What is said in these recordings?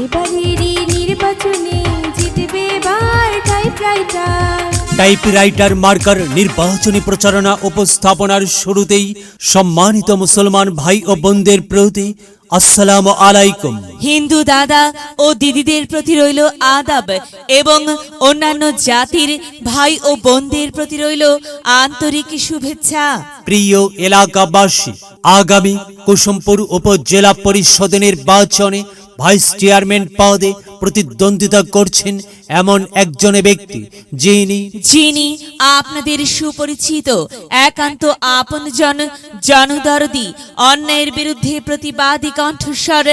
এবারেরই নির্বাচনে জিতবে এবার টাইপরাইটার। টাইপরাইটার মার্কার নির্বাচনী প্রচারণা উপস্থাপনার শুরুতেই সম্মানিত মুসলমান ভাই ও বোনদের প্রতি আসসালামু আলাইকুম। হিন্দু দাদা ও দিদিদের প্রতি রইল আদাব এবং অন্যান্য জাতির ভাই ও বোনদের প্রতি রইল আন্তরিক শুভেচ্ছা। প্রিয় এলাকাবাসী, আগামী কুসুমপুর উপজেলা পরিষদ নির্বাচনে ভাইস চেয়ারম্যান পদে প্রতিদ্বন্দ্বিতা করছেন এমন একজন ব্যক্তি যিনি আপনাদের সুপরিচিত একান্ত আপনজন, জনদরদি, অন্যায়ের বিরুদ্ধে প্রতিবাদী কণ্ঠস্বর,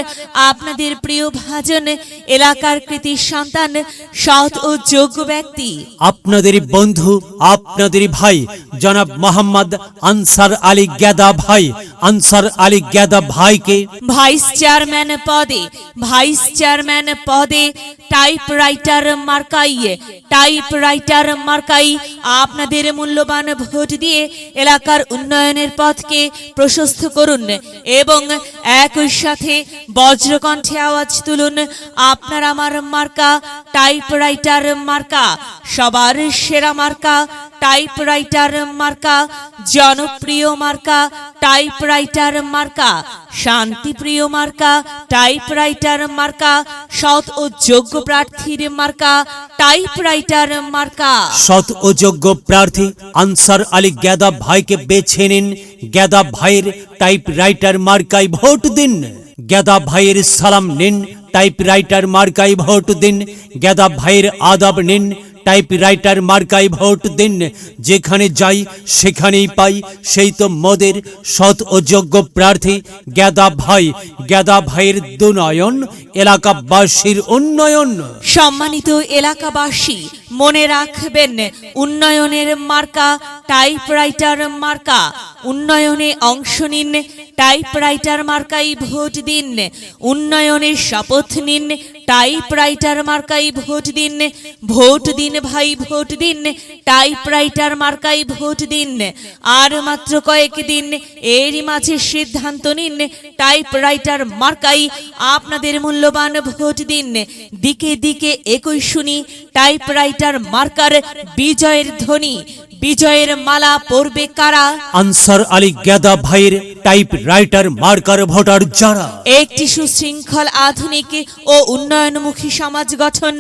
আপনাদের প্রিয় ভাজন, এলাকার কৃতি সন্তান, সৎ ও যোগ্য ব্যক্তি, আপনাদের বন্ধু, আপনাদের ভাই জনাব মোহাম্মদ আনসার আলী গেদা ভাই। আনসার আলী গেদা ভাইকে ভাইস চেয়ারম্যান পদে টাইপরাইটার মার্কাই আপনাদের মূল্যবান ভোট দিয়ে এলাকার উন্নয়নের পথকে প্রশস্ত করুন এবং একই সাথে বজ্রকণ্ঠে আওয়াজ তুলুন, আপনার আমার মার্কা টাইপরাইটার মার্কা, সবার সেরা মার্কা টাইপরাইটার মার্কা, জনপ্রিয় মার্কা টাইপরাইটার মার্কা, শান্তিপ্রিয় মার্কা টাইপরাইটার মার্কা, সৎ ও যোগ্য প্রার্থীর মার্কা টাইপরাইটার মার্কা। সৎ ও যোগ্য প্রার্থী আনসার আলী গেদা ভাইকে বেছে নিন। গেদা ভাইয়ের টাইপরাইটার মার্কায় ভোট দিন। গেদা ভাইয়ের সালাম নিন, টাইপরাইটার মার্কায় ভোট দিন। গেদা ভাইয়ের আদাব নিন, টাইপরাইটার মার্কায় ভোট দিন। যেখানে যাই সেখানেই পাই সেই তো মোদের সৎ ও যোগ্য প্রার্থী গেদা ভাই। গেদা ভাইয়ের দুনয়ন, এলাকাবাসীর উন্নয়ন। সম্মানিত এলাকাবাসী, মনে রাখবেন, উন্নয়নের মার্কা টাইপরাইটার মার্কা। উন্নয়নে অংশ নিন, টাইপরাইটার মার্কাই ভোট দিন। উন্নয়নের শপথ নিন, টাইপরাইটার মার্কাই ভোট দিন। ভোট দিন ভাই, ভোট দিন, টাইপরাইটার মার্কাই ভোট দিন। আর মাত্র কয়েকদিন, এরই মাঝে সিদ্ধান্ত নিন, টাইপরাইটার মার্কাই আপনাদের মূল্যবান ভোট দিন। দিকে দিকে একই শুনি টাইপরাইটার মার্কার বিজয়ের ধ্বনি। বিজয়ের মালা পরবে কারা? আনসার আলী গেদা ভাইয়ের টাইপরাইটার মার্কার ভোটার যারা একটি সুশৃঙ্খল, আধুনিক ও উন্নয়নমুখী সমাজ গঠন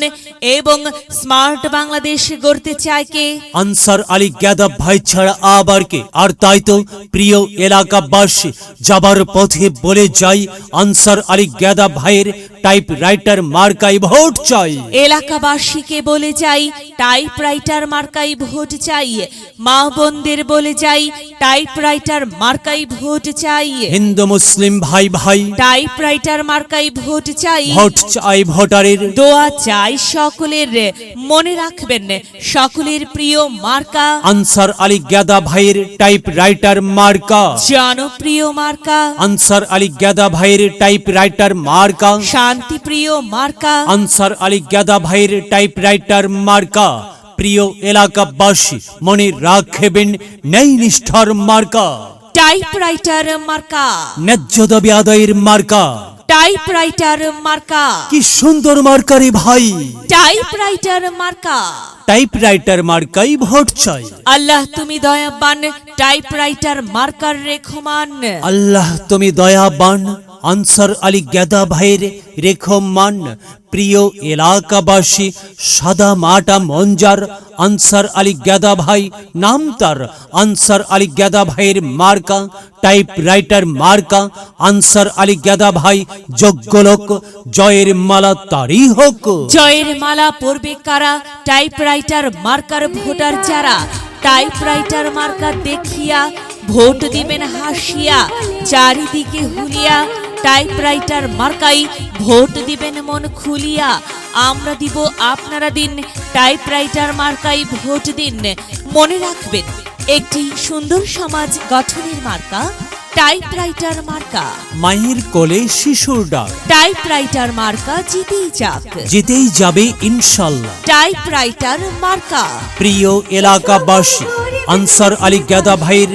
এবং স্মার্ট বাংলাদেশ গড়তে চায় কে? আনসার আলী গেদা ভাই ছাড়া আবার কে? আর তাই তো প্রিয় এলাকাবাসী, যাবার পথে বলে যাই, আনসার আলী গেদা ভাইয়ের টাইপরাইটার মার্কায় ভোট চাই। এলাকাবাসীকে বলে যাই, টাইপরাইটার মার্কায় ভোট চাই। মা বোনদের বলে যাই, টাইপরাইটার মার্কায় ভোট চাই। হিন্দু মুসলিম ভাই ভাই, টাইপরাইটার মার্কায় ভোট চাই। ভোট চাই ভোটারের, দোয়া চাই সকলের। মনে রাখবেন, সকলের প্রিয় মার্কা আনসার আলী গেদা ভাইয়ের টাইপরাইটার মার্কা, জনপ্রিয় মার্কা আনসার আলী গেদা ভাইয়ের টাইপরাইটার মার্কা, শান্তিপ্রিয় মার্কা আনসার আলী গেদা ভাইয়ের টাইপরাইটার মার্কা। প্রিয় এলাকাবাসী, মনে রাখবেন, ন্যায় নিষ্ঠার মার্কা টাইপরাইটার মার্কা, ন্যায্য দাবি আদায়ের মার্কা। টাইপরাইটার মার্কা, কি সুন্দর মার্কা রে ভাই! টাইপরাইটার মার্কা। টাইপরাইটার মার্কাই ভোট চাই। আল্লাহ তুমি দয়াবান, টাইপরাইটার মার্কার রেখমান। আল্লাহ তুমি দয়াবান, আনসার আলী গেদা ভাইয়ের রেখমান। প্রিয় এলাকাবাসী, সাদা মাটা মঞ্জার আনসার আলী গেদা ভাই নাম তার। আনসার আলী গেদা ভাইয়ের মার্কা টাইপরাইটার মার্কা। আনসার আলী গেদা ভাই যোগ্য লোক, জয়ের মালা তারই হোক। জয়ের মালা পরবে কারা? টাইপরাইটার মার্কার ভোটার যারা। টাইপরাইটার মার্কা দেখিয়া ভোট দিবেন হাসিয়া, চারিদিকে হুলিয়া। টাইপরাইটার মার্কাই ভোট দিবেন মন খুলিয়া। আমরা দিব, আপনারা দিন, টাইপরাইটার মার্কাই ভোট দিন। মনে রাখবেন, একটি সুন্দর সমাজ গঠনের মার্কা টাইপরাইটার মার্কা। মায়ের কোলে শিশুর ডাক, টাইপরাইটার মার্কা জিতেই যাক, জিতেই যাবে ইনশাল্লাহ। টাইপরাইটার মার্কা। প্রিয় এলাকাবাসী, আনসার আলী গেদা ভাইয়ের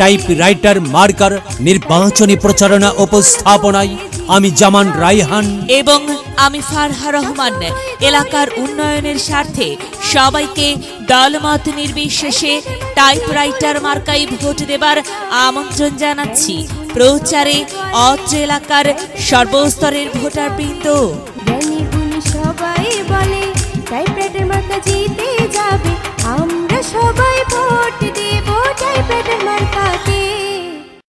টাইপরাইটার মার্কার নির্বাচনী প্রচারণা উপস্থাপনায় আমি জামান রায়হান এবং আমি ফারহা রহমান এলাকার উন্নয়নের স্বার্থে সবাইকে দলমত নির্বিশেষে টাইপরাইটার মার্কাই ভোট দেবার আমন্ত্রণ জানাচ্ছি। প্রচারে অত্র এলাকার সর্বস্তরের ভোটারবৃন্দ। জ্ঞানী গুণী সবাই বলে টাইপরাইটার মার্কা জিতে